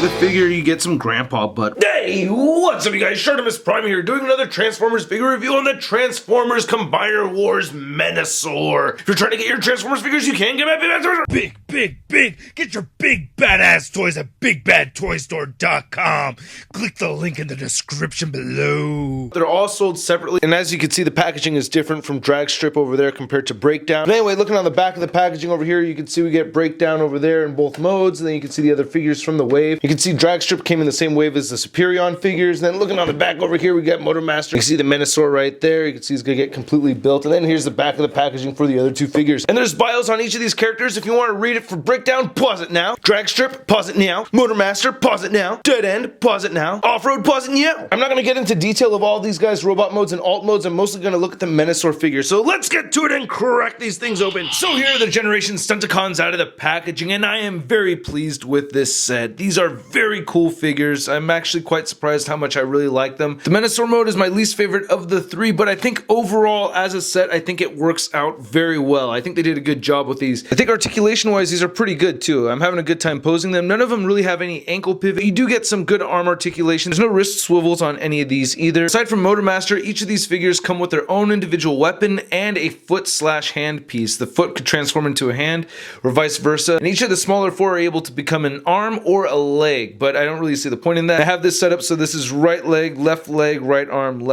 the figure, you get some grandpa butt. Hey, what's up you guys? ShartimusPrime here, doing another Transformers figure review on the Transformers Combiner Wars Menasor. If you're trying to get your Transformers figures, you can get my Big. Get your big badass toys at BigBadToyStore.com. Click the link in the description below. They're all sold separately, and as you can see, the packaging is different from drag strip over there compared to breakdown. But anyway, looking on the back of the packaging over here, you can see we get breakdown over there in both modes, and then you can see the other figures from the wave. You can see drag strip came in the same wave as the Superion figures. And then looking on the back over here, we got Motormaster. You can see the Menasor right there. You can see he's gonna get completely built. And then here's the back of the packaging for the other two figures. And there's bios on each of these characters. If you want to read it for breakdown, pause it now. Drag strip, pause it now. Motormaster, pause it now. Dead end, pause it now. Off-road, pause it now. I'm not gonna get into detail of all these guys' robot modes and alt modes. I'm mostly gonna look at the Menasor figure. So let's get to it and crack these things open. So here are the Generation Stunticons out of the packaging, and I am very pleased with this set. These are very cool figures. I'm actually quite surprised how much I really like them. The Menasor mode is my least favorite of the three, but I think overall as a set, I think it works out very well. I think they did a good job with these. I think articulation wise, these are pretty good too. I'm having a good time posing them. None of them really have any ankle pivot. You do get some good arm articulation. There's no wrist swivels on any of these either. Aside from Motormaster, each of these figures come with their own individual weapon and a foot/hand piece. The foot could transform into a hand or vice versa, and each of the smaller four are able to become an arm or a leg, but I don't really see the point in that. I have this set up so this is right leg, right arm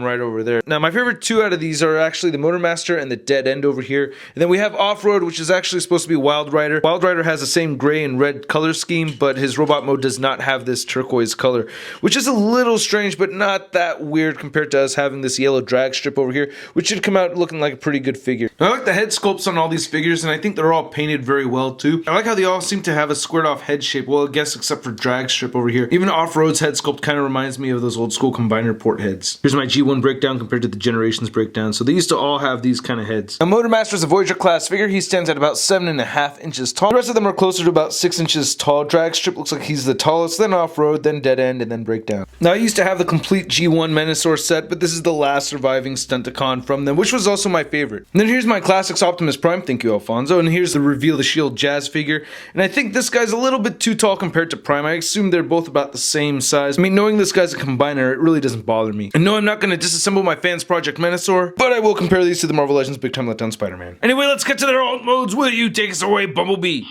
right over there. Now my favorite two out of these are actually the Motormaster and the Dead End over here. And then we have Off-Road, which is actually supposed to be Wild Rider. Wild Rider has the same gray and red color scheme, but his robot mode does not have this turquoise color, which is a little strange, but not that weird compared to us having this yellow drag strip over here, which should come out looking like a pretty good figure. I like the head sculpts on all these figures, and I think they're all painted very well too. I like how they all seem to have a squared off head shape, well I guess except for drag strip over here. Even Off-Road's head sculpt kind of reminds me of those old school combiner port heads. Here's my G1 breakdown compared to the Generations breakdown, so they used to all have these kind of heads. Now Motormaster is a Voyager class figure. He stands at about 7.5 inches tall. The rest of them are closer to about 6 inches tall. Drag strip looks like he's the tallest, then Off-Road, then Dead End, and then breakdown. Now I used to have the complete G1 Menasor set, but this is the last surviving Stunticon from them, which was also my favorite. And then here's my Classics Optimus Prime, thank you Alfonso, and here's the Reveal the Shield Jazz figure, and I think this guy's a little bit too tall compared to Prime. I assume they're both about the same size. I mean, knowing this guy's a combiner, it really doesn't bother me. And no, I'm not going to disassemble my fans Project Menasor, but I will compare these to the Marvel Legends Big Time Letdown Spider-Man. Anyway, let's get to their alt modes. Will you take us away, Bumblebee?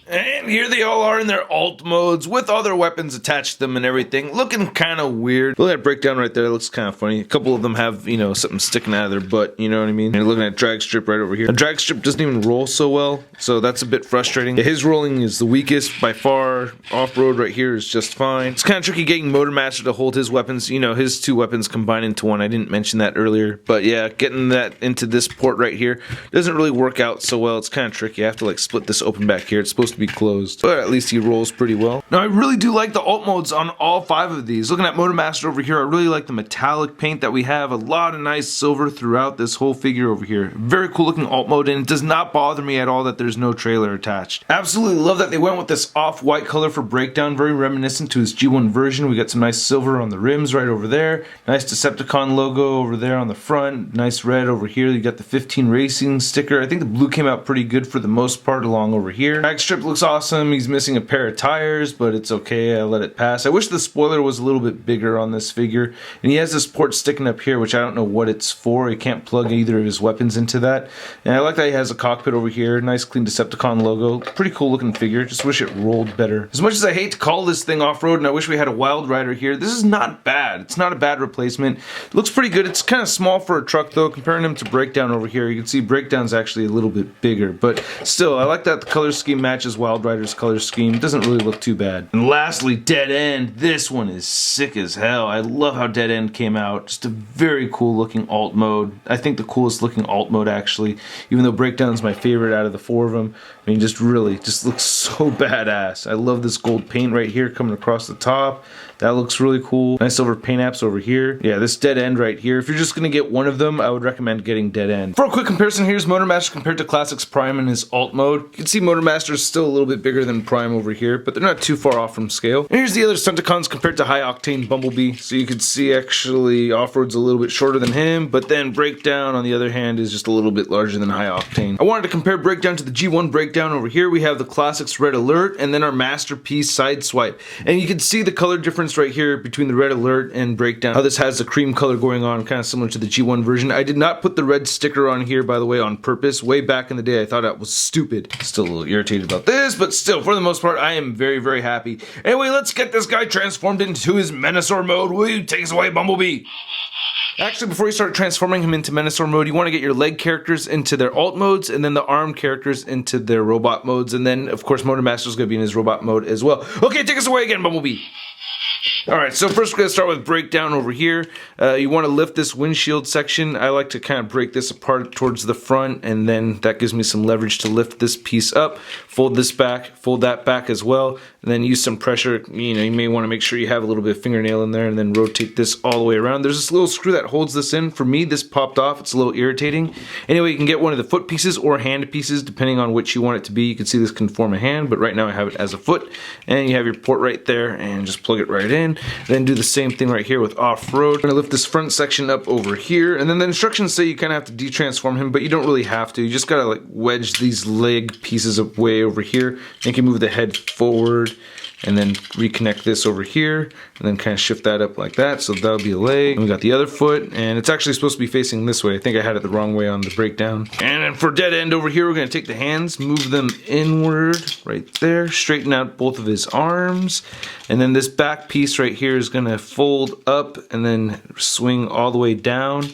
And here they all are in their alt modes with all their weapons attached to them and everything, looking kind of weird. Look at that breakdown right there, it looks kind of funny. A couple of them have, you know, something sticking out of their butt, you know what I mean? And looking at drag strip right over here. The drag strip doesn't even roll so well, so that's a bit frustrating. His rolling is the weakest by far. Off-Road right here is just fine. It's kind of tricky getting Motormaster to hold his weapons, you know, his two weapons combined into one. I didn't mention that earlier, but yeah, getting that into this port right here doesn't really work out so well. It's kind of tricky. I have to like split this open back here. It's supposed to be closed, but at least he rolls pretty well. Now I really do like the alt modes on all 5 of these. Looking at Motormaster over here, I really like the metallic paint that we have. A lot of nice silver throughout this whole figure over here. Very cool looking alt mode, and it does not bother me at all that there's no trailer attached. Absolutely love that they went with this off-white color for breakdown, very reminiscent to his G1 version. We got some nice silver on the rims right over there. Nice Decepticon logo over there on the front. Nice red over here. You got the 15 Racing sticker. I think the blue came out pretty good for the most part along over here. Drag strip looks awesome. He's missing a pair of tires, but it's okay. I let it pass. I wish the spoiler was a little bit bigger on this figure. And he has this port sticking up here, which I don't know what it's for. He can't plug either of his weapons into that. And I like that he has a cockpit over here. Nice clean Decepticon logo. Pretty cool looking figure. Just wish it rolled better. As much as I hate to call this thing Off-Road and I wish we had a Wild Rider here, this is not bad. It's not a bad replacement. It looks pretty good. It's kind of small for a truck though. Comparing him to Breakdown over here, you can see Breakdown's actually a little bit bigger. But still, I like that the color scheme matches Wild Rider's color scheme. It doesn't really look too bad. And lastly, Dead End. This one is sick as hell. I love how Dead End came out. Just a very cool looking alt mode. I think the coolest looking alt mode actually, even though Breakdown's my favorite out of the 4 of them. I mean, just looks so badass. I love this gold paint right here coming across the top. That looks really cool. Nice silver paint apps over here. Yeah, this dead end right here. If you're just gonna get one of them, I would recommend getting dead end. For a quick comparison, here's Motormaster compared to Classics Prime in his alt mode. You can see Motormaster is still a little bit bigger than Prime over here, but they're not too far off from scale. And here's the other Stunticons compared to High Octane Bumblebee. So you can see actually Off-Road's a little bit shorter than him, but then Breakdown on the other hand is just a little bit larger than High Octane. I wanted to compare Breakdown to the G1 Breakdown. Over here we have the Classics Red Alert and then our Masterpiece Sideswipe. And you can see the color difference right here between the Red Alert and Breakdown. How this has the cream color going on, kind of similar to the G1 version. I did not put the red sticker on here, by the way, on purpose. Way back in the day I thought that was stupid. Still a little irritated about this, but still, for the most part, I am very, very happy. Anyway, let's get this guy transformed into his Menasor mode. Will you take us away, Bumblebee? Actually, before you start transforming him into Menasor mode, you want to get your leg characters into their alt modes, and then the arm characters into their robot modes, and then, of course, Motormaster is going to be in his robot mode as well. Okay, take us away again, Bumblebee. Alright, so first we're going to start with Breakdown over here. You want to lift this windshield section. I like to kind of break this apart towards the front, and then that gives me some leverage to lift this piece up. Fold this back, fold that back as well, and then use some pressure. You know, you may want to make sure you have a little bit of fingernail in there, and then rotate this all the way around. There's this little screw that holds this in. For me, this popped off. It's a little irritating. Anyway, you can get one of the foot pieces or hand pieces, depending on which you want it to be. You can see this can form a hand, but right now I have it as a foot. And you have your port right there, and just plug it right in. Then do the same thing right here with Off-Road. I'm going to lift this front section up over here, and then the instructions say you kind of have to de-transform him, but you don't really have to. You just got to like wedge these leg pieces away over here. You can move the head forward, and then reconnect this over here, and then kind of shift that up like that, so that'll be a leg. And we got the other foot, and it's actually supposed to be facing this way. I think I had it the wrong way on the Breakdown. And then for dead end over here, we're going to take the hands, move them inward right there, straighten out both of his arms, and then this back piece right here is going to fold up and then swing all the way down.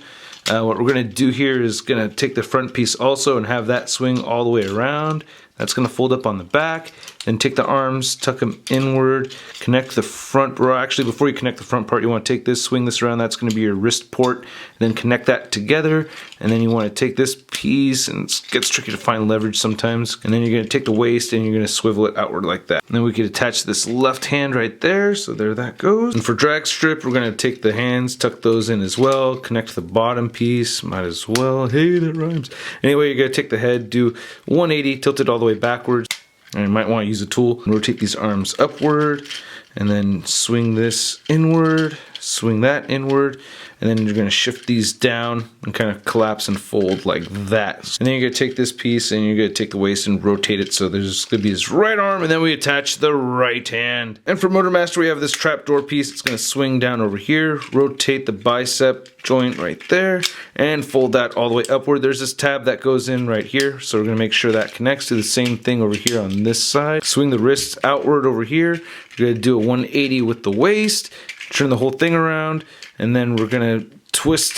What we're going to do here is going to take the front piece also and have that swing all the way around. That's going to fold up on the back. Then take the arms, tuck them inward, connect the front, or actually before you connect the front part, you want to take this, swing this around, that's going to be your wrist port, and then connect that together, and then you want to take this piece, and it gets tricky to find leverage sometimes, and then you're going to take the waist and you're going to swivel it outward like that. And then we could attach this left hand right there, so there that goes. And for drag strip, we're going to take the hands, tuck those in as well, connect the bottom piece, might as well, hey, that rhymes. Anyway, you're going to take the head, do 180, tilt it all the way backwards. And you might want to use a tool and rotate these arms upward, and then swing this inward, swing that inward, and then you're going to shift these down and kind of collapse and fold like that. And then you're going to take this piece and you're going to take the waist and rotate it so there's going to be his right arm, and then we attach the right hand. And for Motormaster, we have this trapdoor piece. It's going to swing down over here, rotate the bicep joint right there, and fold that all the way upward. There's this tab that goes in right here, so we're going to make sure that connects to the same thing over here on this side. Swing the wrists outward over here. We're going to do a 180 with the waist, turn the whole thing around, and then we're going to twist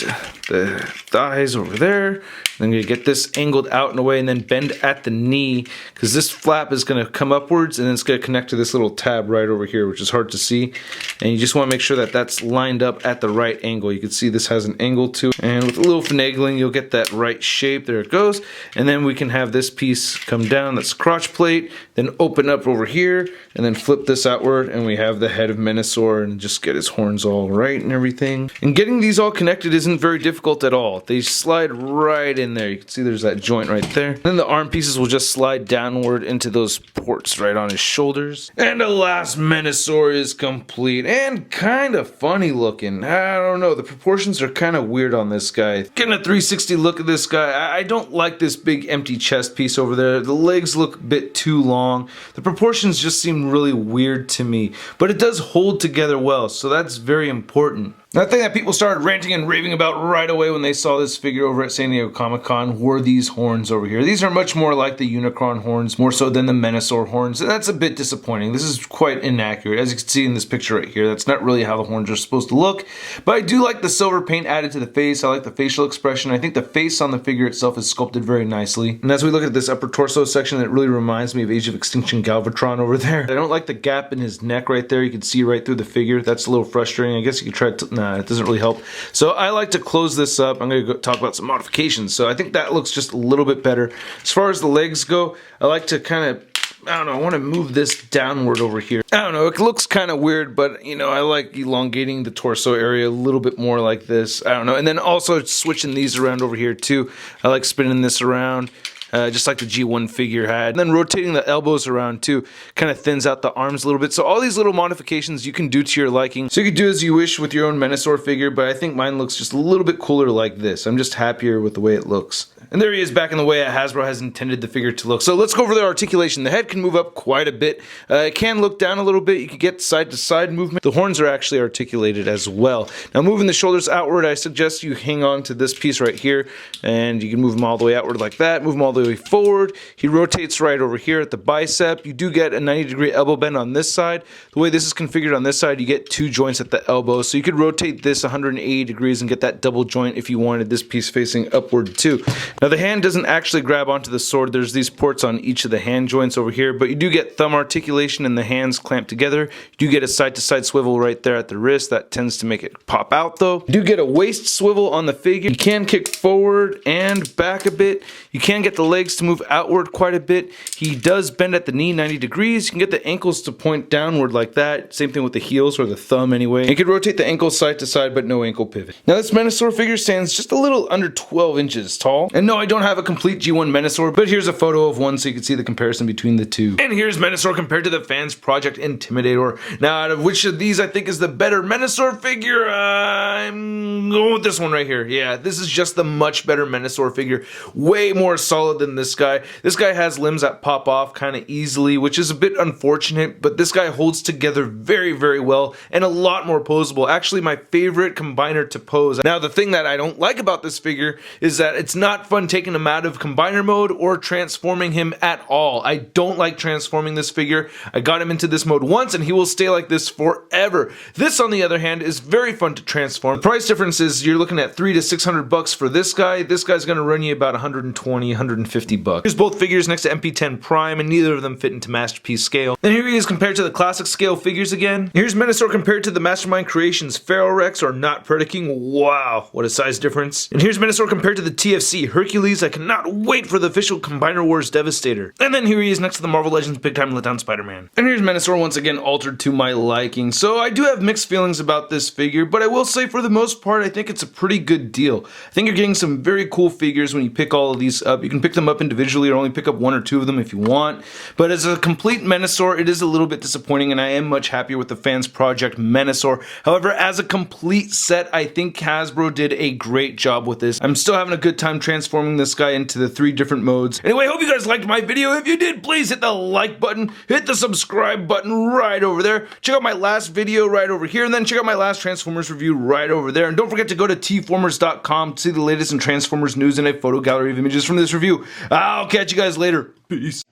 the thighs over there. Then you're going to get this angled out and away, and then bend at the knee, because this flap is going to come upwards and then it's going to connect to this little tab right over here, which is hard to see. And you just want to make sure that that's lined up at the right angle. You can see this has an angle to it, and with a little finagling you'll get that right shape. There it goes. And then we can have this piece come down, that's crotch plate, then open up over here, and then flip this outward, and we have the head of Menasor, and just get his horns all right and everything. And getting these all connected isn't very difficult at all. They slide right in there. You can see there's that joint right there. And then the arm pieces will just slide downward into those ports right on his shoulders. And alas, Menasor is complete and kind of funny looking. I don't know, the proportions are kind of weird on this guy. Getting a 360 look at this guy, I don't like this big empty chest piece over there. The legs look a bit too long. The proportions just seem really weird to me, but it does hold together well, so that's very important. The thing that people started ranting and raving about right away when they saw this figure over at San Diego Comic-Con were these horns over here. These are much more like the Unicron horns, more so than the Menasor horns, and that's a bit disappointing. This is quite inaccurate. As you can see in this picture right here, that's not really how the horns are supposed to look, but I do like the silver paint added to the face. I like the facial expression. I think the face on the figure itself is sculpted very nicely. And as we look at this upper torso section, it really reminds me of Age of Extinction Galvatron over there. I don't like the gap in his neck right there. You can see right through the figure. That's a little frustrating. I guess you could try to... Nah, it doesn't really help. So I like to close this up. I'm going to talk about some modifications. So I think that looks just a little bit better. As far as the legs go, I like to kind of I don't know, I want to move this downward over here. I don't know, it looks kind of weird, but you know, I like elongating the torso area a little bit more like this. I don't know, and then also switching these around over here too. I like spinning this around. Just like the G1 figure had. And then rotating the elbows around too kind of thins out the arms a little bit. So all these little modifications you can do to your liking. So you can do as you wish with your own Menasor figure, but I think mine looks just a little bit cooler like this. I'm just happier with the way it looks. And there he is back in the way Hasbro has intended the figure to look. So let's go over the articulation. The head can move up quite a bit. It can look down a little bit. You can get side to side movement. The horns are actually articulated as well. Now moving the shoulders outward, I suggest you hang on to this piece right here, and you can move them all the way outward like that. Move them all the way forward. He rotates right over here at the bicep. You do get a 90-degree elbow bend on this side. The way this is configured on this side, you get 2 joints at the elbow. So you could rotate this 180 degrees and get that double joint if you wanted this piece facing upward too. Now the hand doesn't actually grab onto the sword. There's these ports on each of the hand joints over here, but you do get thumb articulation and the hands clamped together. You do get a side-to-side swivel right there at the wrist. That tends to make it pop out though. You do get a waist swivel on the figure. You can kick forward and back a bit. You can get the legs to move outward quite a bit. He does bend at the knee 90 degrees. You can get the ankles to point downward like that. Same thing with the heels or the thumb anyway. And you can rotate the ankles side to side, but no ankle pivot. Now this Menasor figure stands just a little under 12 inches tall. And no, I don't have a complete G1 Menasor, but here's a photo of one so you can see the comparison between the two. And here's Menasor compared to the Fans Project Intimidator. Now out of which of these I think is the better Menasor figure? I'm going with this one right here. Yeah, this is just the much better Menasor figure. Way more solid than this guy. This guy has limbs that pop off kind of easily, which is a bit unfortunate, but this guy holds together very, very well and a lot more posable. Actually, my favorite combiner to pose. Now, the thing that I don't like about this figure is that it's not fun taking him out of combiner mode or transforming him at all. I don't like transforming this figure. I got him into this mode once and he will stay like this forever. This, on the other hand, is very fun to transform. The price difference is you're looking at $300 to $600 for this guy. This guy's going to run you about 120, 150 bucks. Here's both figures next to MP10 Prime, and neither of them fit into Masterpiece scale. And here he is compared to the classic scale figures again. Here's Menasor compared to the Mastermind Creations Pharaoh Rex or Not Predaking. Wow, what a size difference. And here's Menasor compared to the TFC Hercules. I cannot wait for the official Combiner Wars Devastator. And then here he is next to the Marvel Legends Big Time Letdown Spider-Man. And here's Menasor once again altered to my liking. So I do have mixed feelings about this figure, but I will say for the most part I think it's a pretty good deal. I think you're getting some very cool figures when you pick all of these up. You can pick them up individually or only pick up 1 or 2 of them if you want. But as a complete Menasor, it is a little bit disappointing, and I am much happier with the Fans Project Menasor. However, as a complete set, I think Hasbro did a great job with this. I'm still having a good time transforming this guy into the 3 different modes. Anyway, I hope you guys liked my video. If you did, please hit the like button, hit the subscribe button right over there. Check out my last video right over here, and then check out my last Transformers review right over there. And don't forget to go to tformers.com to see the latest in Transformers news and a photo gallery of images from this review. I'll catch you guys later. Peace.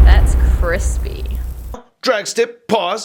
That's crispy. Drag step, pause.